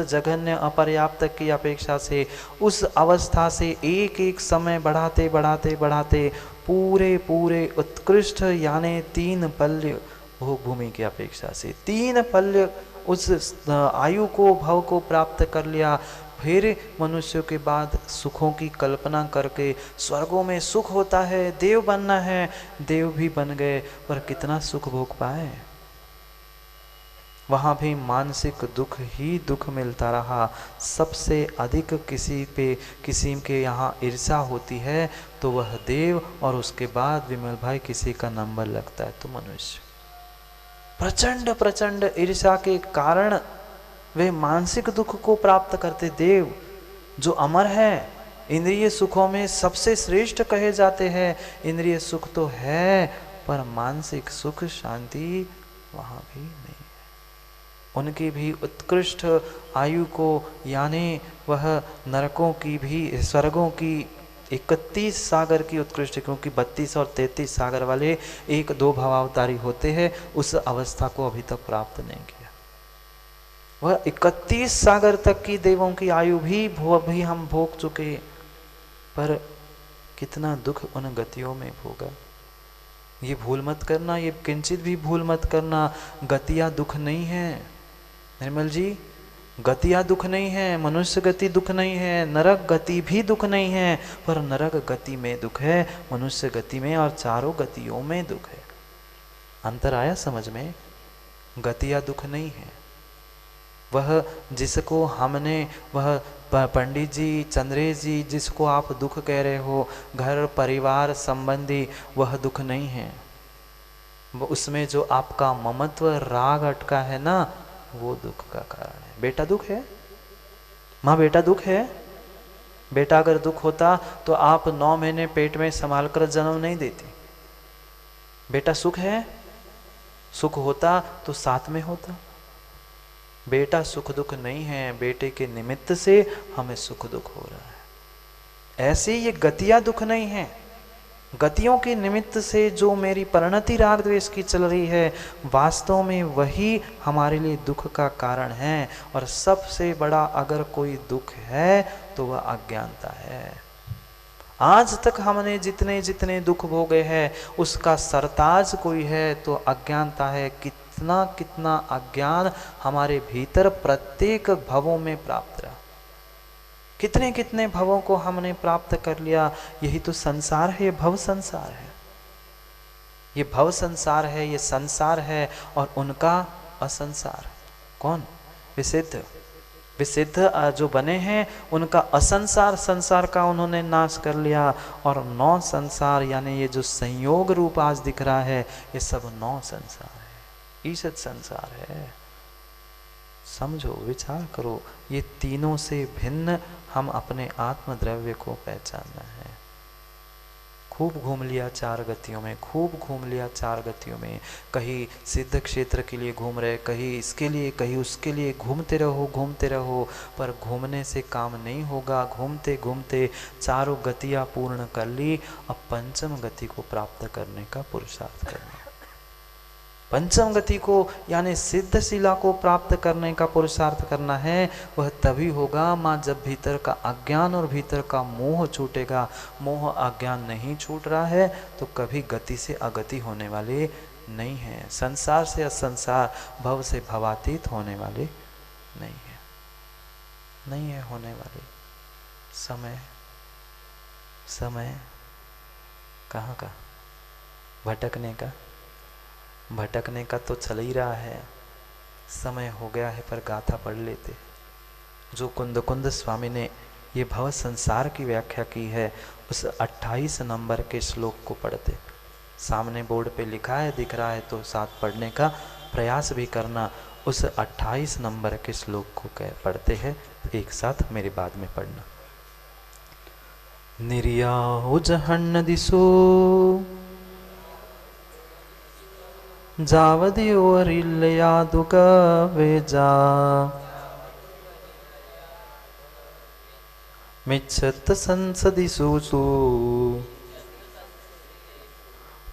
जघन्य अपर्याप्त की अपेक्षा से उस अवस्था से एक एक समय बढ़ाते बढ़ाते बढ़ाते पूरे उत्कृष्ट यानी 3 पल्य भोग भूमि की अपेक्षा से 3 पल्य उस आयु को भव को प्राप्त कर लिया। फिर मनुष्यों के बाद सुखों की कल्पना करके स्वर्गों में सुख होता है, देव बनना है, देव भी बन गए, पर कितना सुख भोग पाए? वहाँ भी मानसिक दुख ही दुख मिलता रहा। सबसे अधिक किसी के यहाँ ईर्ष्या होती है तो वह देव, और उसके बाद विमल भाई किसी का नंबर लगता है तो मनुष्य। प्रचंड ईर्ष्या के कारण वे मानसिक दुख को प्राप्त करते। देव जो अमर है, इंद्रिय सुखों में सबसे श्रेष्ठ कहे जाते हैं, इंद्रिय सुख तो है पर मानसिक सुख शांति वहाँ भी नहीं। उनकी भी उत्कृष्ट आयु को यानी वह नरकों की भी स्वर्गों की 31 सागर की उत्कृष्ट, क्योंकि 32 और 33 सागर वाले 1-2 भवावतारी होते हैं, उस अवस्था को अभी तक प्राप्त नहीं किया। वह 31 सागर तक की देवों की आयु भी हम भोग चुके, पर कितना दुख उन गतियों में भोगा। ये भूल मत करना, ये किंचित भी भूल मत करना, गतियां दुख नहीं है निर्मल जी, गतियां दुख नहीं है, मनुष्य गति दुख नहीं है, नरक गति भी दुख नहीं है, पर नरक गति में दुख है, मनुष्य गति में और चारों गतियों में दुख है। अंतर आया समझ में? गतियां दुख नहीं है। वह जिसको हमने, वह पंडित जी, चंद्रेश जी, जिसको आप दुख कह रहे हो, घर परिवार संबंधी, वह दुख नहीं है। उसमें जो आपका ममत्व राग अटका है ना, वो दुख का कारण है। बेटा दुख है, माँ बेटा दुख है। बेटा अगर दुख होता तो आप 9 महीने पेट में संभाल कर जन्म नहीं देती। बेटा सुख है, सुख होता तो साथ में होता। बेटा सुख दुख नहीं है, बेटे के निमित्त से हमें सुख दुख हो रहा है। ऐसे ये गतियां दुख नहीं है। गतियों के निमित्त से जो मेरी परिणति राग द्वेष की चल रही है, वास्तव में वही हमारे लिए दुख का कारण है। और सबसे बड़ा अगर कोई दुख है तो वह अज्ञानता है। आज तक हमने जितने जितने दुख भोगे हैं, उसका सरताज कोई है तो अज्ञानता है। कितना कितना अज्ञान हमारे भीतर प्रत्येक भवों में प्राप्त रहा, कितने कितने भवों को हमने प्राप्त कर लिया। यही तो संसार है, ये भव संसार है, ये भव संसार है, ये संसार है। और उनका असंसार कौन? विसिद्ध। विसिद्ध जो बने हैं उनका असंसार, संसार का उन्होंने नाश कर लिया। और 9 संसार यानी ये जो संयोग रूप आज दिख रहा है, ये सब 9 संसार है, ईशत संसार है। समझो, विचार करो, ये तीनों से भिन्न हम अपने आत्मद्रव्य को पहचानना है। खूब घूम लिया 4 गतियों में, खूब घूम लिया 4 गतियों में। कहीं सिद्ध क्षेत्र के लिए घूम रहे, कहीं इसके लिए, कहीं उसके लिए, घूमते रहो, पर घूमने से काम नहीं होगा। घूमते घूमते चारों गतियाँ पूर्ण कर ली, अब पंचम गति को प्राप्त करने का पुरुषार्थ करना। पंचम गति को यानी सिद्ध शिला को प्राप्त करने का पुरुषार्थ करना है। वह तभी होगा माँ जब भीतर का अज्ञान और भीतर का मोह छूटेगा। मोह अज्ञान नहीं छूट रहा है तो कभी गति से अगति होने वाले नहीं है, संसार से असंसार, भव से भवातीत होने वाले नहीं है होने वाले। समय कहाँ का? भटकने का तो चल ही रहा है। समय हो गया है पर गाथा पढ़ लेते। जो कुंद स्वामी ने ये भव संसार की व्याख्या की है, उस 28 नंबर के श्लोक को पढ़ते। सामने बोर्ड पे लिखा है, दिख रहा है तो साथ पढ़ने का प्रयास भी करना। उस 28 नंबर के श्लोक को पढ़ते हैं, एक साथ मेरे बाद में पढ़ना। निर्याओ जहन्न दिशो जावद्योरिल्लयादुकवेजा मिच्छत संसदि सूसु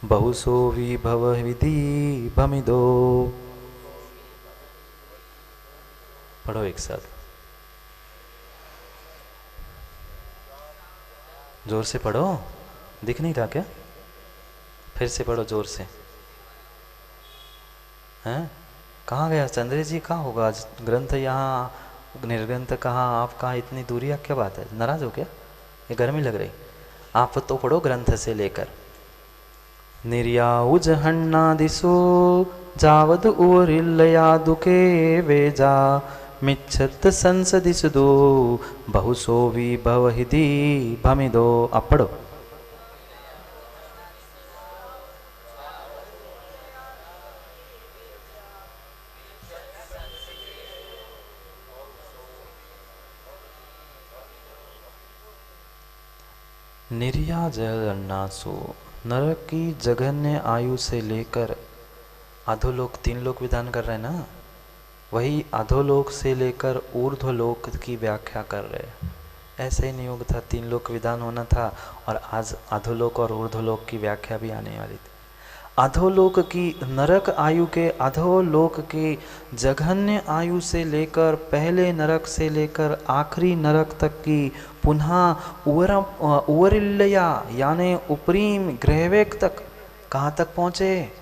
बहुसो विभव विधि भमिदो। पढ़ो एक साथ, जोर से पढ़ो, दिख नहीं रहा क्या? फिर से पढ़ो जोर से। हैं? कहाँ गया चंद्र जी? कहाँ होगा आज? ग्रंथ यहाँ, निर्ग्रंथ कहाँ? आप कहाँ? इतनी दूरी, क्या बात है? नाराज हो क्या? ये गर्मी लग रही? आप तो पढ़ो ग्रंथ से लेकर। निर्याउज हन्नादिसो जावद उरिल्लयादुके वेजा मिच्छत संसदिसुदो बहुसो विभवहिति भमिदो। अब पढ़ो। निर्याजन्नासु, नरक की जघन्य आयु से लेकर अधोलोक, 3 लोक विधान कर रहे हैं ना, वही अधोलोक से लेकर ऊर्ध्वलोक की व्याख्या कर रहे हैं। ऐसे ही नियोग था, 3 लोक विधान होना था और आज अधोलोक और ऊर्ध्वलोक की व्याख्या भी आने वाली थी। अधोलोक की, नरक आयु के, अधोलोक की जघन्य आयु से लेकर पहले नरक से लेकर आखिरी नरक तक की, पुनः उवरिल्लया यानी उपरीम ग्रहवेक तक। कहाँ तक पहुँचे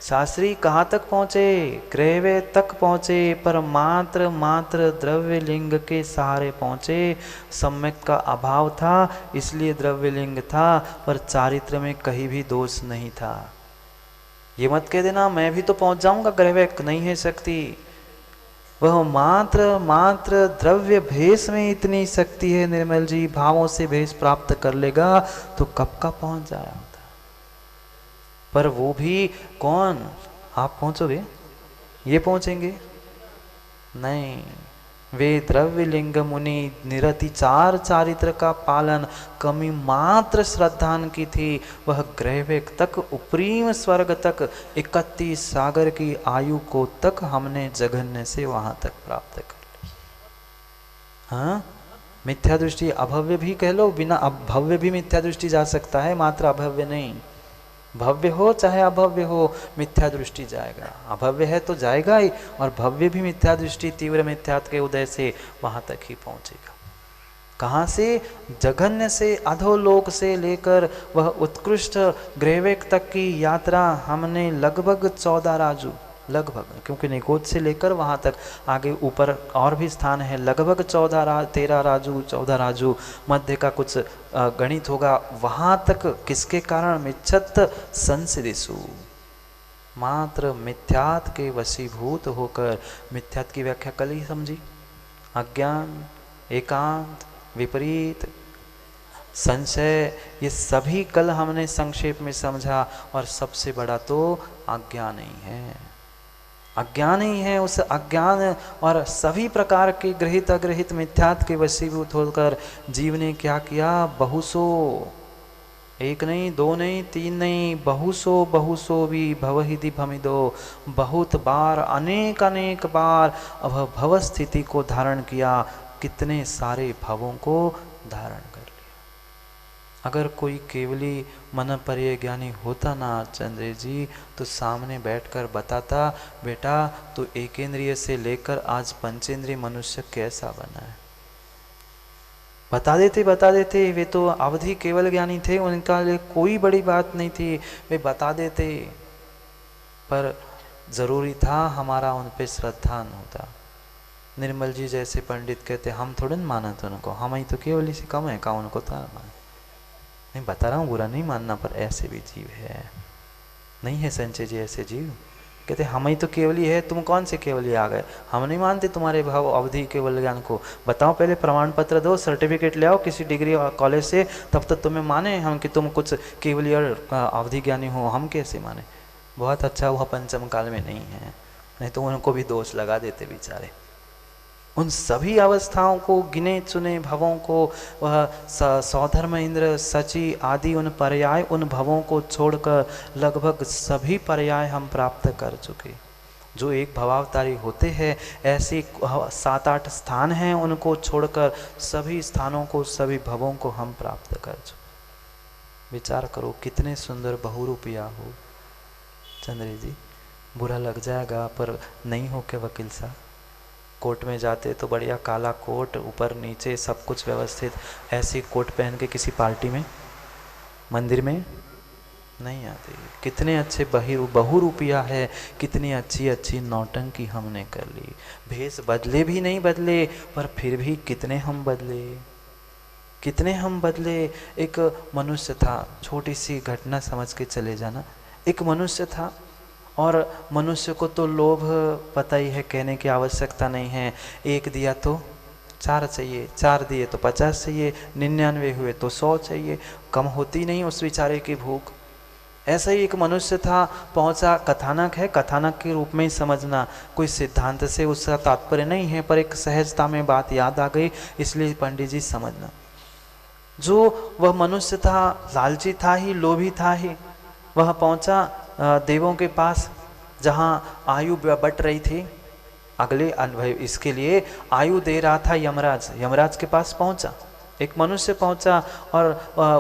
शास्त्री? कहाँ तक पहुँचे? ग्रहवे तक पहुँचे, पर मात्र मात्र द्रव्य लिंग के सहारे पहुँचे। सम्यक का अभाव था इसलिए द्रव्य लिंग था, पर चारित्र में कहीं भी दोष नहीं था। ये मत कह देना मैं भी तो पहुँच जाऊंगा ग्रहवे, नहीं है शक्ति। वह मात्र मात्र द्रव्य भेष में इतनी शक्ति है निर्मल जी, भावों से भेष प्राप्त कर लेगा तो कब का पहुँच जाया। पर वो भी कौन? आप पहुंचोगे? ये पहुंचेंगे? नहीं, वे द्रव्य लिंग मुनि निरतिचार चारित्र का पालन कमी मात्र श्रद्धान की थी। वह ग्रहवेक तक, उपरीम स्वर्ग तक, 31 सागर की आयु को तक हमने जघन्य से वहां तक प्राप्त कर ली। हाँ, मिथ्या दृष्टि अभव्य भी कह लो, बिना अभव्य भी मिथ्या दृष्टि जा सकता है, मात्र अभव्य नहीं। भव्य हो चाहे अभव्य हो, मिथ्या दृष्टि जाएगा। अभव्य है तो जाएगा ही, और भव्य भी मिथ्या दृष्टि तीव्र मिथ्यात्व के उदय से वहां तक ही पहुंचेगा। कहाँ से? जघन्य से, अधोलोक से लेकर वह उत्कृष्ट ग्रहवेक तक की यात्रा हमने लगभग 14 राजू, लगभग, क्योंकि निकोज से लेकर वहां तक आगे ऊपर और भी स्थान है, लगभग 13 राजू, 14 राजू, मध्य का कुछ गणित होगा, वहां तक किसके कारण? मिच्छत संसिदिसु, मात्र मिथ्यात के वशीभूत होकर। मिथ्यात की व्याख्या कल ही समझी, अज्ञान, एकांत, विपरीत, संशय, ये सभी कल हमने संक्षेप में समझा। और सबसे बड़ा तो अज्ञान ही है, अज्ञान ही है। उस अज्ञान और सभी प्रकार के गृहित अग्रहित मिथ्यात के वशीभूत होकर जीव ने क्या किया? बहुसो, एक नहीं, दो नहीं, तीन नहीं, बहुसो बहुसो भी भवहिति भमिदो, बहुत बार, अनेक अनेक बार अब भव स्थिति को धारण किया। कितने सारे भवों को धारण कर लिया। अगर कोई केवली मन पर्य ज्ञानी होता ना चंद्र जी, तो सामने बैठकर बताता, बेटा तो एकेंद्रिय से लेकर आज पंचेंद्रिय मनुष्य कैसा बना है, बता देते। वे तो अवधि केवल ज्ञानी थे, उनका लिए कोई बड़ी बात नहीं थी, वे बता देते। पर जरूरी था हमारा उन पे श्रद्धा न होता। निर्मल जी जैसे पंडित कहते, हम थोड़े न माना तो उनको, हम ही तो केवल से कम है का उनको था मान। नहीं बता रहा हूँ, बुरा नहीं मानना, पर ऐसे भी जीव है, नहीं है संचय जी ऐसे जीव? कहते हम ही तो केवली है, तुम कौन से केवली आ गए? हम नहीं मानते तुम्हारे भाव अवधि केवल ज्ञान को। बताओ पहले प्रमाण पत्र दो, सर्टिफिकेट ले आओ किसी डिग्री कॉलेज से, तब तक तुम्हें माने हम कि तुम कुछ केवली और अवधि ज्ञानी हो। हम कैसे माने? बहुत अच्छा हुआ पंचम काल में नहीं है, नहीं तो उनको भी दोष लगा देते बेचारे। उन सभी अवस्थाओं को, गिने चुने भवों को, वह सौधर्म इंद्र सची आदि उन पर्याय, उन भवों को छोड़कर लगभग सभी पर्याय हम प्राप्त कर चुके। जो एक भवावतारी होते हैं ऐसे 7-8 स्थान हैं, उनको छोड़कर सभी स्थानों को, सभी भवों को हम प्राप्त कर चुके। विचार करो कितने सुंदर बहुरूपिया हो। चंद्री जी, बुरा लग जाएगा पर नहीं हो के वकील साहब, कोर्ट में जाते तो बढ़िया काला कोट, ऊपर नीचे सब कुछ व्यवस्थित, ऐसी कोट पहन के किसी पार्टी में, मंदिर में नहीं आते। कितने अच्छे बहुरूपिया है, कितनी अच्छी अच्छी नौटंकी हमने कर ली। भेष बदले भी नहीं बदले, पर फिर भी कितने हम बदले, कितने हम बदले। एक मनुष्य था, छोटी सी घटना समझ के चले जाना। एक मनुष्य था और मनुष्य को तो लोभ पता ही है, कहने की आवश्यकता नहीं है। एक दिया तो 4 चाहिए, 4 दिए तो 50 चाहिए, 99 हुए तो 100 चाहिए, कम होती नहीं उस बेचारे की भूख। ऐसा ही एक मनुष्य था, पहुंचा, कथानक है, कथानक के रूप में ही समझना, कोई सिद्धांत से उसका तात्पर्य नहीं है, पर एक सहजता में बात याद आ गई, इसलिए पंडित जी समझना। जो वह मनुष्य था, लालची था ही, लोभी था ही। वह पहुंचा देवों के पास, जहाँ आयु बट रही थी। अगले इसके लिए आयु दे रहा था यमराज। यमराज के पास पहुंचा, एक मनुष्य पहुंचा और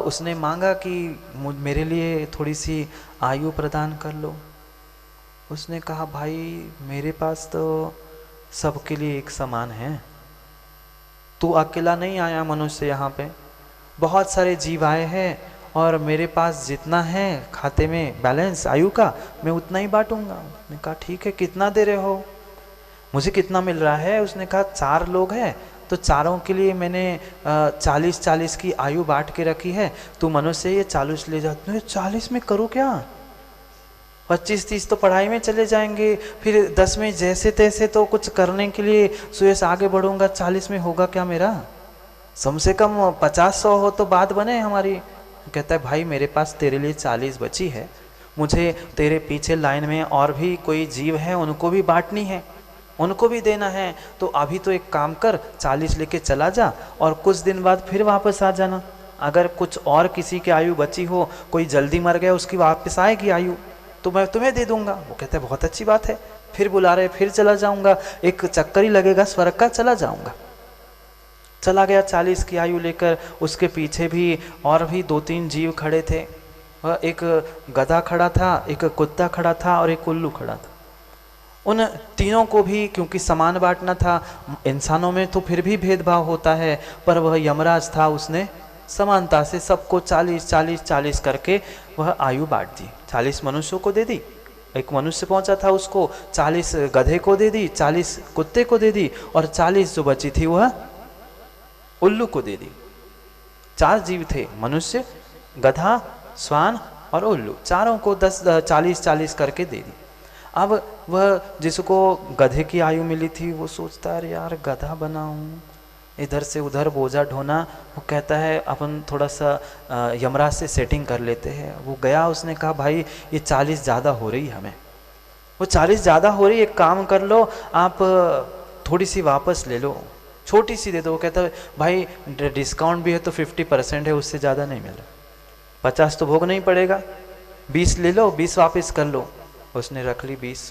उसने मांगा कि मेरे लिए थोड़ी सी आयु प्रदान कर लो। उसने कहा, भाई मेरे पास तो सबके लिए एक समान है, तू अकेला नहीं आया मनुष्य, यहाँ पे बहुत सारे जीव आए हैं और मेरे पास जितना है खाते में बैलेंस आयु का, मैं उतना ही बांटूंगा। उसने कहा ठीक है, कितना दे रहे हो, मुझे कितना मिल रहा है? उसने कहा 4 लोग हैं तो चारों के लिए मैंने 40-40 की आयु बांट के रखी है, तू मनुष्य ये 40 ले जा। 40 में करूँ क्या? 25-30 तो पढ़ाई में चले जाएंगे, फिर 10 में जैसे तैसे तो कुछ करने के लिए सुयस आगे बढ़ूंगा, 40 में होगा क्या मेरा? कम से कम 50-100 हो तो बात बने हमारी। कहता है भाई मेरे पास तेरे लिए 40 बची है, मुझे तेरे पीछे लाइन में और भी कोई जीव है, उनको भी बांटनी है, उनको भी देना है। तो अभी तो एक काम कर, 40 लेके चला जा और कुछ दिन बाद फिर वापस आ जाना। अगर कुछ और किसी की आयु बची हो, कोई जल्दी मर गया, उसकी वापस आएगी आयु, तो मैं तुम्हें दे दूंगा। वो कहता है बहुत अच्छी बात है, फिर बुला रहे, फिर चला जाऊंगा, एक चक्कर ही लगेगा स्वर्ग का, चला जाऊंगा। चला गया 40 की आयु लेकर। उसके पीछे भी और भी 2-3 जीव खड़े थे। एक गधा खड़ा था, एक कुत्ता खड़ा था और एक उल्लू खड़ा था। उन तीनों को भी क्योंकि समान बांटना था, इंसानों में तो फिर भी भेदभाव होता है, पर वह यमराज था, उसने समानता से सबको 40-40-40 करके वह आयु बांट दी। 40 मनुष्यों को दे दी, एक मनुष्य पहुंचा था उसको 40 गधे को दे दी, 40 कुत्ते को दे दी और 40 जो बची थी वह उल्लू को दे दी। 4 जीव थे, मनुष्य, गधा, श्वान और उल्लू, चारों को 10-40-40 करके दे दी। अब वह जिसको गधे की आयु मिली थी वो सोचता है यार गधा बनाऊं, इधर से उधर बोझा ढोना। वो कहता है अपन थोड़ा सा यमराज से सेटिंग कर लेते हैं। वो गया, उसने कहा भाई ये 40 ज़्यादा हो रही हमें, वो 40 ज़्यादा हो रही, एक काम कर लो आप, थोड़ी सी वापस ले लो, छोटी सी दे दो। वो कहता है भाई डिस्काउंट भी है तो 50% है, उससे ज़्यादा नहीं मिल रहा, 50 तो भोगना ही पड़ेगा, 20 ले लो, 20 वापस कर लो। उसने रख ली 20।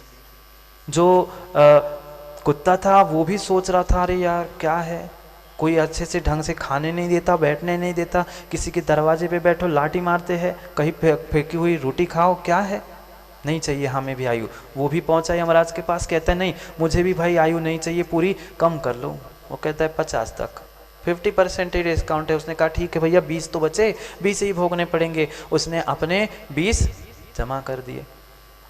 जो कुत्ता था वो भी सोच रहा था अरे यार क्या है, कोई अच्छे से ढंग से खाने नहीं देता, बैठने नहीं देता, किसी के दरवाजे पे बैठो लाठी मारते हैं, कहीं फेंकी हुई रोटी खाओ, क्या है, नहीं चाहिए हमें भी आयु। वो भी पहुंचा यमराज के पास, कहता है नहीं मुझे भी भाई आयु नहीं चाहिए, पूरी कम कर लो। वो कहता है 50 तक, 50% डिस्काउंट है। उसने कहा ठीक है भैया 20 तो बचे, 20 ही भोगने पड़ेंगे। उसने अपने 20 जमा कर दिए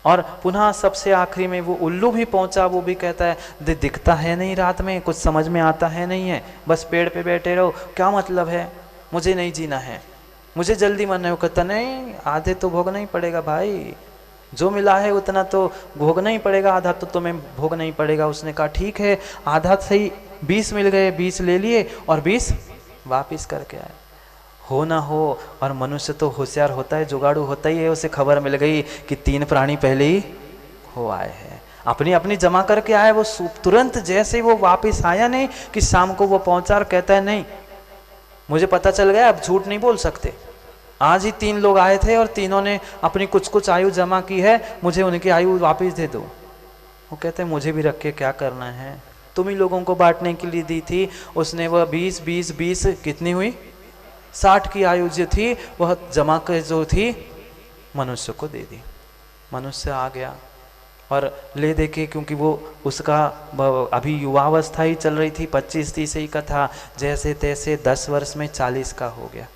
और पुनः सबसे आखिरी में वो उल्लू भी पहुंचा। वो भी कहता है दिखता है नहीं रात में, कुछ समझ में आता है नहीं है, बस पेड़ पे बैठे रहो, क्या मतलब है, मुझे नहीं जीना है, मुझे जल्दी मरना है। वो कहता नहीं आधे तो भोगना ही पड़ेगा भाई, जो मिला है उतना तो भोगना ही पड़ेगा, आधा तो तुम्हें भोगना ही पड़ेगा। उसने कहा ठीक है, आधा सही 20 मिल गए, 20 ले लिए और 20 वापिस करके आए। हो ना हो, और मनुष्य तो होशियार होता है, जुगाड़ू होता ही है, उसे खबर मिल गई कि 3 प्राणी पहले ही हो आए हैं। अपनी अपनी जमा करके आया, वो तुरंत जैसे वो वापस आया नहीं कि शाम को वो पहुंचा और कहता है नहीं मुझे पता चल गया, अब झूठ नहीं बोल सकते, आज ही 3 लोग आए थे और तीनों ने अपनी कुछ कुछ आयु जमा की है, मुझे उनकी आयु वापस दे दो। वो कहते हैं मुझे भी रख के क्या करना है, तुम ही लोगों को बांटने के लिए दी थी। उसने वह 20 कितनी हुई, 60 की आयु जो थी वह जमा कर जो थी मनुष्य को दे दी। मनुष्य आ गया और ले दे के, क्योंकि वो उसका अभी युवावस्था ही चल रही थी, 25-30 ही का था, जैसे तैसे 10 वर्ष में 40 का हो गया।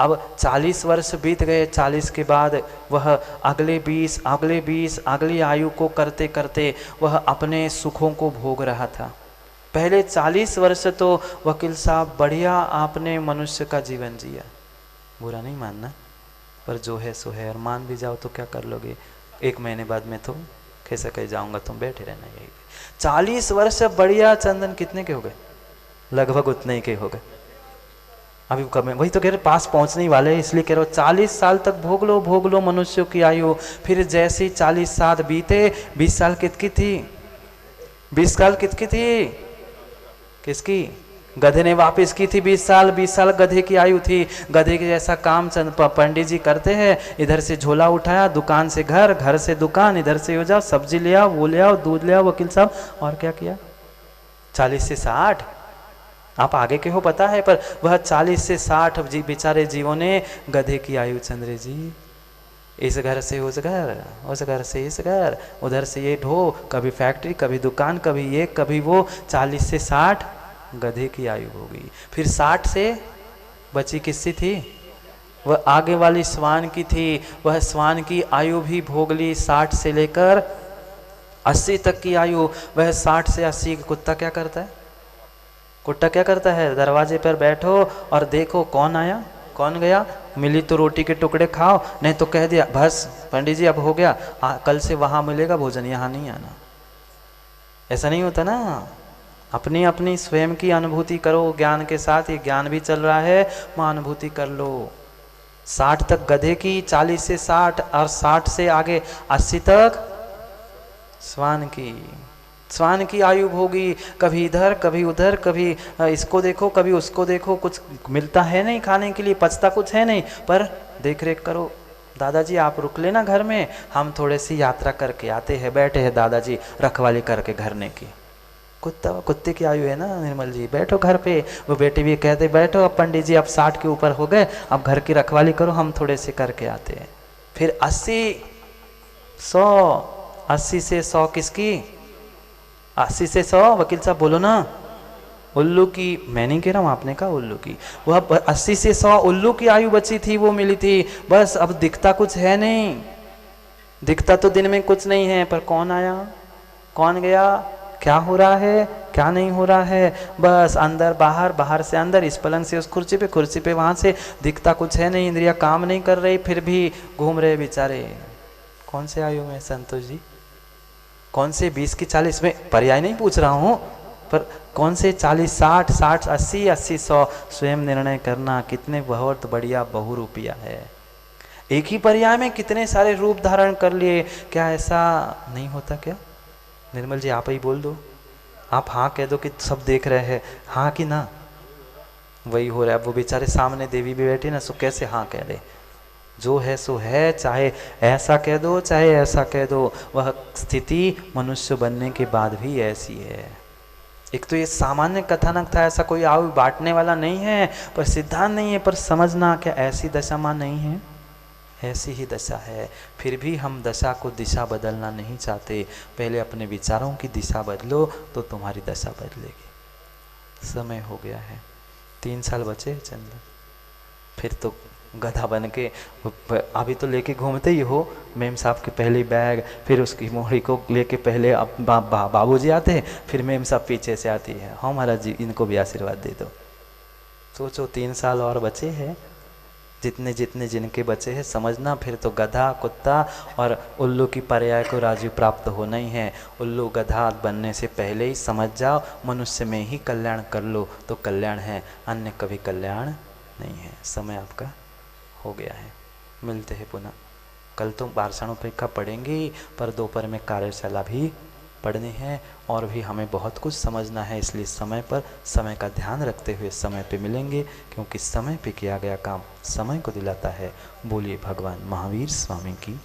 अब 40 वर्ष बीत गए, 40 के बाद वह अगले 20 अगली आयु को करते करते वह अपने सुखों को भोग रहा था। पहले 40 वर्ष तो वकील साहब बढ़िया आपने मनुष्य का जीवन जिया, बुरा नहीं मानना, पर जो है सो है, और मान भी जाओ तो क्या कर लोगे, 1 महीने बाद मैं तो कैसे कहीं जाऊंगा, तुम बैठे रहना यही। 40 वर्ष बढ़िया चंदन कितने के हो गए, लगभग उतने ही के हो गए। अभी कब वही तो कह रहे पास पहुंचने ही वाले, इसलिए कह रहे हो 40 साल तक भोग लो मनुष्यों की आयु। फिर जैसे 40 साल बीते, 20 साल कितकी थी, 20 साल कितकी थी, किसकी, गधे ने वापस की थी 20 साल गधे की आयु थी। गधे के जैसा काम पंडित जी करते हैं, इधर से झोला उठाया, दुकान से घर, घर से दुकान, इधर से हो जाओ, सब्जी ले आओ, वो ले आओ, दूध ले आओ वकील साहब, और क्या किया। 40 से 60 आप आगे के हो पता है, पर वह 40 से 60 बेचारे जीवों ने गधे की आयु चंद्र जी, इस घर से उस घर, उस घर से इस घर, उधर से ये ढो, कभी फैक्ट्री, कभी दुकान, कभी ये कभी वो, 40 से 60 गधे की आयु हो गई। फिर 60 से बची किससी थी, वह आगे वाली स्वान की थी। वह स्वान की आयु भी भोग ली, 60 से लेकर 80 तक की आयु। वह 60 से 80, कुत्ता क्या करता है, कुत्ता क्या करता है, दरवाजे पर बैठो और देखो कौन आया कौन गया, मिली तो रोटी के टुकड़े खाओ, नहीं तो कह दिया बस पंडित जी अब हो गया, कल से वहां मिलेगा भोजन, यहाँ नहीं आना। ऐसा नहीं होता ना, अपनी अपनी स्वयं की अनुभूति करो ज्ञान के साथ, ये ज्ञान भी चल रहा है, वहां अनुभूति कर लो। 60 तक गधे की, 40 से 60 और 60 से आगे 80 तक स्वान की आयु भोगी। कभी इधर कभी उधर, कभी इसको देखो कभी उसको देखो, कुछ मिलता है नहीं खाने के लिए, पचता कुछ है नहीं, पर देख रेख करो। दादाजी आप रुक लेना घर में, हम थोड़े सी यात्रा करके आते हैं, बैठे हैं दादाजी रखवाली करके घरने की। कुत्ते की आयु है ना निर्मल जी, बैठो घर पे। वो बेटे भी कहते बैठो, अब पंडित जी अब 60 के ऊपर हो गए, अब घर की रखवाली करो, हम थोड़े से करके आते हैं। फिर 80 100, 80 से 100 किसकी, 80 से 100 वकील साहब बोलो ना, उल्लू की, मैं नहीं कह रहा हूँ आपने कहा उल्लू की, वह 80 से 100 उल्लू की आयु बची थी, वो मिली थी। बस अब दिखता कुछ है नहीं, दिखता तो दिन में कुछ नहीं है, पर कौन आया कौन गया, क्या हो रहा है क्या नहीं हो रहा है, बस अंदर बाहर, बाहर से अंदर, इस पलंग से उस कुर्सी पे, कुर्सी पे वहां से, दिखता कुछ है नहीं, इंद्रिया काम नहीं कर रही, फिर भी घूम रहे बेचारे। कौन से आयु में संतोष जी, कौन से 20 की 40 में, पर्याय नहीं पूछ रहा हूं, पर कौन से 40 60 60 80 80 100 स्वयं निर्णय करना। कितने बहुत बढ़िया बहुरूपिया है, एक ही पर्याय में कितने सारे रूप धारण कर लिए। क्या ऐसा नहीं होता क्या निर्मल जी, आप ही बोल दो, आप हाँ कह दो कि सब देख रहे हैं, हाँ कि ना, वही हो रहा है। अब वो बेचारे सामने देवी भी बैठी ना, सो कैसे हाँ कह दे, जो है सो है, चाहे ऐसा कह दो चाहे ऐसा कह दो, वह स्थिति मनुष्य बनने के बाद भी ऐसी है। एक तो ये सामान्य कथानक था, ऐसा कोई आयु बांटने वाला नहीं है, पर सिद्धांत नहीं है, पर समझना क्या ऐसी दशा मां नहीं है, ऐसी ही दशा है। फिर भी हम दशा को दिशा बदलना नहीं चाहते, पहले अपने विचारों की दिशा बदलो तो तुम्हारी दशा बदलेगी। समय हो गया है, 3 साल बचे चंद्र, फिर तो गधा बन के अभी तो लेके घूमते ही हो, मेम साहब के पहले बैग, फिर उसकी मोहड़ी को लेके पहले अब बाबूजी आते हैं, फिर मेम साहब पीछे से आती है, हाँ महाराज जी इनको भी आशीर्वाद दे दो। सोचो 3 साल और बचे हैं, जितने जितने जिनके बचे हैं समझना, फिर तो गधा कुत्ता और उल्लू की पर्याय को राजू प्राप्त होना ही है। उल्लू गधा बनने से पहले ही समझ जाओ, मनुष्य में ही कल्याण कर लो तो कल्याण है, अन्य कभी कल्याण नहीं है। समय आपका हो गया है, मिलते हैं पुनः। कल तो बारसाणों पे का पढ़ेंगे, पर दोपहर में कार्यशाला भी पढ़ने हैं और भी हमें बहुत कुछ समझना है। इसलिए समय पर समय का ध्यान रखते हुए समय पे मिलेंगे, क्योंकि समय पे किया गया काम समय को दिलाता है। बोलिए भगवान महावीर स्वामी की